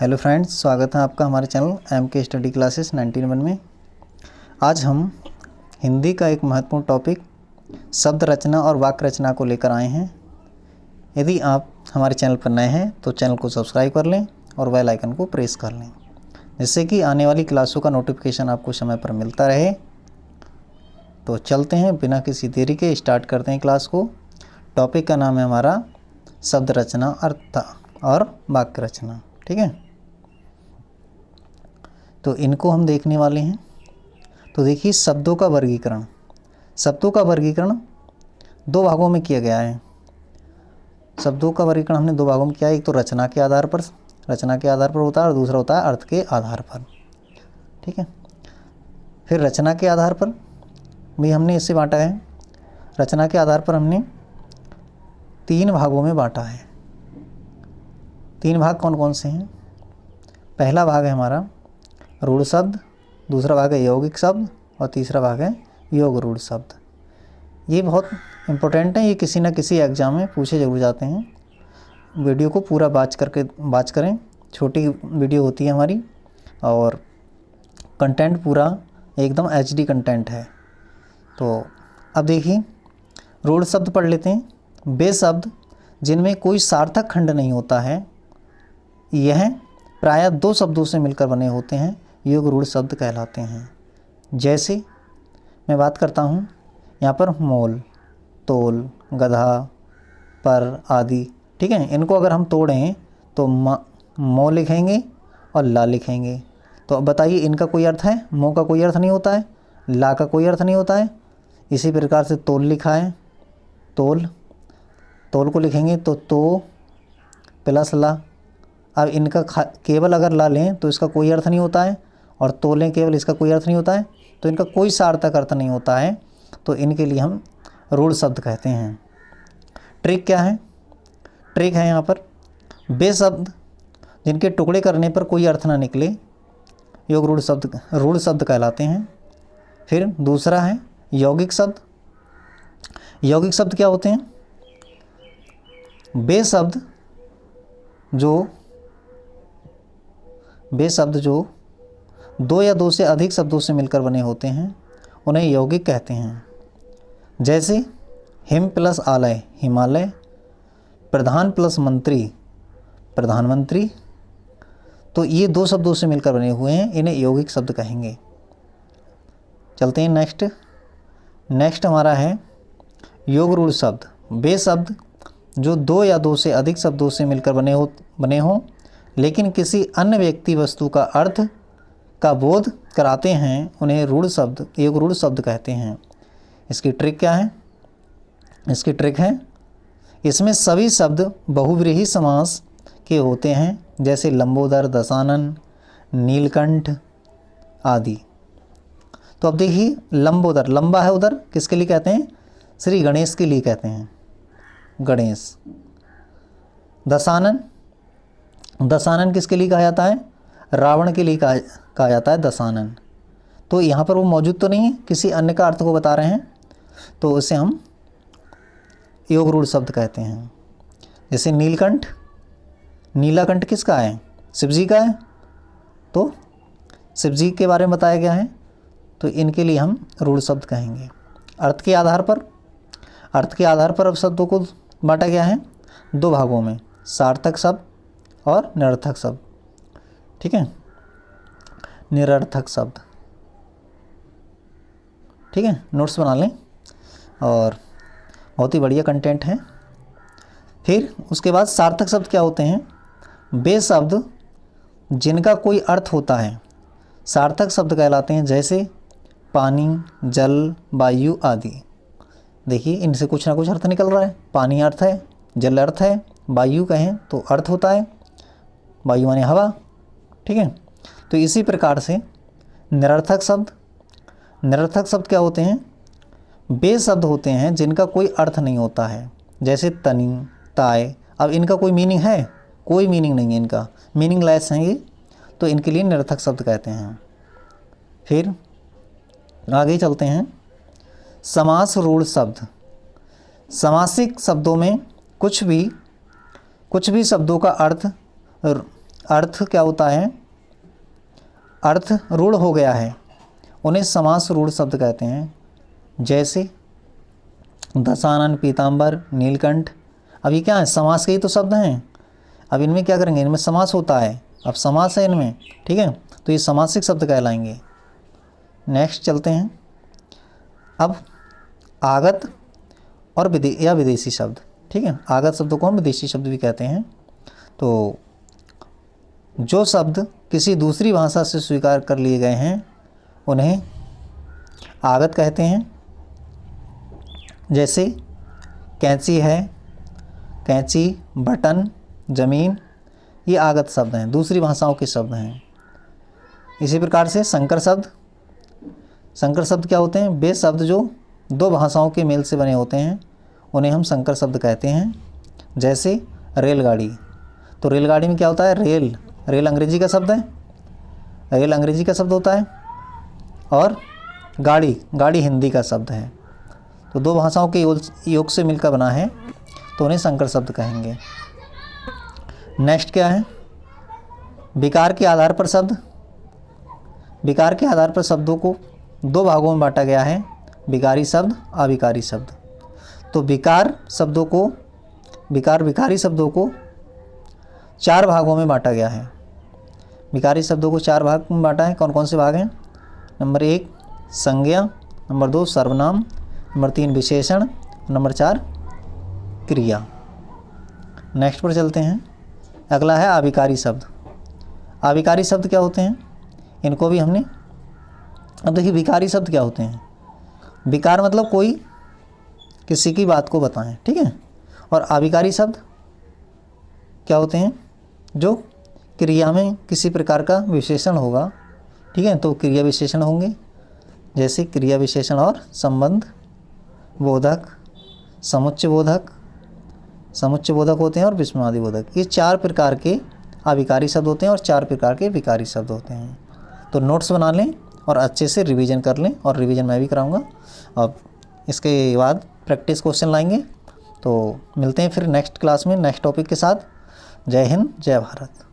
Hello friends, स्वागत है आपका हमारे चैनल MK स्टडी क्लासेस 91 में। आज हम हिंदी का एक महत्वपूर्ण टॉपिक शब्द रचना और वाक्य रचना को लेकर आए हैं। यदि आप हमारे चैनल पर नए हैं तो चैनल को सब्सक्राइब कर लें और बेल आइकन को प्रेस कर लें, जिससे कि आने वाली क्लासों का नोटिफिकेशन आपको समय पर मिलता रहे। तो चलते हैं, बिना किसी देरी के स्टार्ट करते हैं क्लास को। टॉपिक का नाम है हमारा शब्द रचना अर्थ और वाक्य रचना। ठीक है, तो इनको हम देखने वाले हैं। तो देखिए, शब्दों का वर्गीकरण। शब्दों का वर्गीकरण दो भागों में किया गया है। शब्दों का वर्गीकरण हमने दो भागों में किया है। एक तो रचना के आधार पर होता है और दूसरा होता है अर्थ के आधार पर। ठीक है, फिर रचना के आधार पर भी हमने इसे बांटा है। रचना के आधार पर हमने तीन भागों में बांटा है। तीन भाग कौन कौन से हैं? पहला भाग है हमारा रूढ़ शब्द, दूसरा भाग है यौगिक शब्द और तीसरा भाग है योग रूढ़ शब्द। ये बहुत इम्पोर्टेंट है, ये किसी न किसी एग्जाम में पूछे जरूर जाते हैं। वीडियो को पूरा बाच करें। छोटी वीडियो होती है हमारी और कंटेंट पूरा एकदम HD कंटेंट है। तो अब देखिए, रूढ़ शब्द पढ़ लेते हैं। वे शब्द जिनमें कोई सार्थक खंड नहीं होता है, यह प्रायः दो शब्दों से मिलकर बने होते हैं, योग रूढ़ शब्द कहलाते हैं। जैसे मैं बात करता हूँ यहाँ पर मोल, तोल, गधा, पर आदि। ठीक है, इनको अगर हम तोड़ें तो मो लिखेंगे और ला लिखेंगे। तो अब बताइए, इनका कोई अर्थ है? मो का कोई अर्थ नहीं होता है, ला का कोई अर्थ नहीं होता है। इसी प्रकार से तोल लिखा है, तोल को लिखेंगे तो प्लस ला। अब इनका केवल अगर ला लें तो इसका कोई अर्थ नहीं होता है, और तोलें केवल, इसका कोई अर्थ नहीं होता है। तो इनका कोई सार्थक अर्थ नहीं होता है, तो इनके लिए हम रूढ़ शब्द कहते हैं। ट्रिक क्या है? ट्रिक है यहाँ पर वे शब्द जिनके टुकड़े करने पर कोई अर्थ ना निकले, योग रूढ़ शब्द कहलाते हैं। फिर दूसरा है यौगिक शब्द। यौगिक शब्द क्या होते हैं? वे शब्द जो दो या दो से अधिक शब्दों से मिलकर बने होते हैं, उन्हें यौगिक कहते हैं। जैसे हिम प्लस आलय, हिमालय। प्रधान प्लस मंत्री, प्रधानमंत्री। तो ये दो शब्दों से मिलकर बने हुए हैं, इन्हें यौगिक शब्द कहेंगे। चलते हैं नेक्स्ट हमारा है योग रूढ़ शब्द। वे शब्द जो दो या दो से अधिक शब्दों से मिलकर बने हों, लेकिन किसी अन्य व्यक्ति वस्तु का अर्थ का बोध कराते हैं, उन्हें योग रूढ़ शब्द कहते हैं। इसकी ट्रिक क्या है? इसकी ट्रिक है, इसमें सभी शब्द बहुव्रीहि समास के होते हैं, जैसे लंबोदर, दशानन, नीलकंठ आदि। तो अब देखिए, लंबोदर, लंबा है उधर, किसके लिए कहते हैं? श्री गणेश के लिए कहते हैं, गणेश। दशानन किसके लिए कहा जाता है? रावण के लिए कहा जाता है दशानन। तो यहाँ पर वो मौजूद तो नहीं है, किसी अन्य का अर्थ को बता रहे हैं, तो उसे हम योग रूढ़ शब्द कहते हैं। जैसे नीलकंठ, नीलाकंठ किसका है? शिवजी का है, तो शिवजी के बारे में बताया गया है, तो इनके लिए हम रूढ़ शब्द कहेंगे। अर्थ के आधार पर अब शब्दों को बांटा गया है दो भागों में, सार्थक शब्द और निरर्थक शब्द। ठीक है, निरर्थक शब्द। ठीक है, नोट्स बना लें, और बहुत ही बढ़िया कंटेंट है। फिर उसके बाद सार्थक शब्द क्या होते हैं? वे शब्द जिनका कोई अर्थ होता है, सार्थक शब्द कहलाते हैं। जैसे पानी, जल, वायु आदि। देखिए, इनसे कुछ ना कुछ अर्थ निकल रहा है। पानी अर्थ है, जल अर्थ है, वायु कहें तो अर्थ होता है, वायु माने हवा। ठीक है, तो इसी प्रकार से निरर्थक शब्द क्या होते हैं? वे शब्द होते हैं जिनका कोई अर्थ नहीं होता है, जैसे तनी, ताय। अब इनका कोई मीनिंग है? कोई मीनिंग नहीं है, इनका मीनिंगलेस हैं ये, तो इनके लिए निरर्थक शब्द कहते हैं। फिर आगे चलते हैं, समास रूढ़ शब्द। समासिक शब्दों में कुछ भी शब्दों का अर्थ क्या होता है, अर्थ रूढ़ हो गया है, उन्हें समास रूढ़ शब्द कहते हैं। जैसे दशानन, पीताम्बर, नीलकंठ, अब ये क्या है, समास के ही तो शब्द हैं। अब इनमें क्या करेंगे, इनमें समास होता है, अब समास है इनमें, ठीक है, तो ये समासिक शब्द कहलाएंगे। नेक्स्ट चलते हैं। अब आगत और विदेशी शब्द, ठीक है, आगत शब्दों को हम विदेशी शब्द भी कहते हैं। तो जो शब्द किसी दूसरी भाषा से स्वीकार कर लिए गए हैं उन्हें आगत कहते हैं। जैसे कैंची है, कैंची, बटन, ज़मीन, ये आगत शब्द हैं, दूसरी भाषाओं के शब्द हैं। इसी प्रकार से संकर शब्द, संकर शब्द क्या होते हैं, वे शब्द जो दो भाषाओं के मेल से बने होते हैं उन्हें हम संकर शब्द कहते हैं। जैसे रेलगाड़ी, तो रेलगाड़ी में क्या होता है, रेल, रेल अंग्रेजी का शब्द है, रेल अंग्रेजी का शब्द होता है, और गाड़ी, गाड़ी हिंदी का शब्द है। तो दो भाषाओं के योग से मिलकर बना है, तो उन्हें संकर शब्द कहेंगे। नेक्स्ट क्या है, विकार के आधार पर शब्द। विकार के आधार पर शब्दों को दो भागों में बांटा गया है, विकारी शब्द, अविकारी शब्द। तो विकार शब्दों को, विकारी शब्दों को चार भागों में बांटा गया है। विकारी शब्दों को चार भाग में बांटा है। कौन कौन से भाग हैं, नंबर 1 संज्ञा, नंबर 2 सर्वनाम, नंबर 3 विशेषण, नंबर 4 क्रिया। नेक्स्ट पर चलते हैं। अगला है अविकारी शब्द। अविकारी शब्द क्या होते हैं, इनको भी हमने, अब देखिए विकारी शब्द क्या होते हैं, विकार मतलब कोई किसी की बात को बताएं, ठीक है, और अविकारी शब्द क्या होते हैं, जो क्रिया में किसी प्रकार का विशेषण होगा, ठीक है, तो क्रिया विशेषण होंगे। जैसे क्रिया विशेषण और संबंध बोधक, समुच्चय बोधक, समुच्चय बोधक होते हैं, और विस्मयादि बोधक, ये चार प्रकार के अविकारी शब्द होते हैं और चार प्रकार के विकारी शब्द होते हैं। तो नोट्स बना लें और अच्छे से रिवीजन कर लें, और रिवीजन मैं भी कराऊंगा। अब इसके बाद प्रैक्टिस क्वेश्चन लाएंगे। तो मिलते हैं फिर नेक्स्ट क्लास में नेक्स्ट टॉपिक के साथ। जय हिंद, जय भारत।